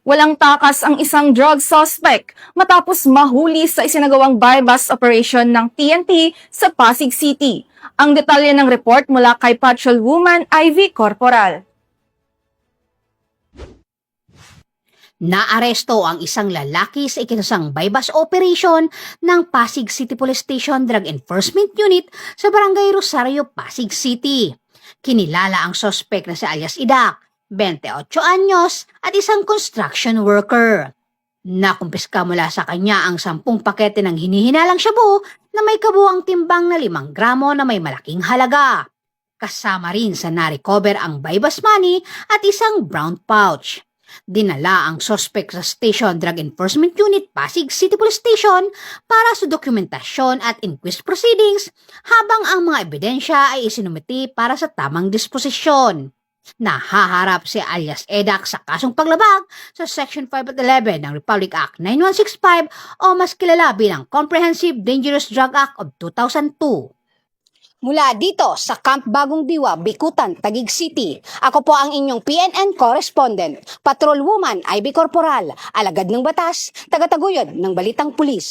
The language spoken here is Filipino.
Walang takas ang isang drug suspect matapos mahuli sa isinagawang buy-bust operation ng PNP sa Pasig City. Ang detalye ng report mula kay Patrolwoman Ivy Corporal. Naaresto ang isang lalaki sa ikinasang buy-bust operation ng Pasig City Police Station Drug Enforcement Unit sa Barangay Rosario, Pasig City. Kinilala ang sospek na si alias Idak, 28 anyos at isang construction worker. Nakumpiska mula sa kanya ang 10 pakete ng hinihinalang shabu na may kabuang timbang na 5 gramo na may malaking halaga. Kasama rin sa na-recover ang buy-bust money at isang brown pouch. Dinala ang sospek sa Station Drug Enforcement Unit Pasig City Police Station para sa dokumentasyon at inquest proceedings habang ang mga ebidensya ay isinumiti para sa tamang disposisyon. Nahaharap si alias Edak sa kasong paglabag sa Section 5 at 11 ng Republic Act 9165 o mas kilala bilang Comprehensive Dangerous Drug Act of 2002. Mula dito sa Camp Bagong Diwa, Bikutan, Taguig City, ako po ang inyong PNN correspondent, Patrolwoman Ivy Corporal, alagad ng batas, tagataguyod ng Balitang Pulis.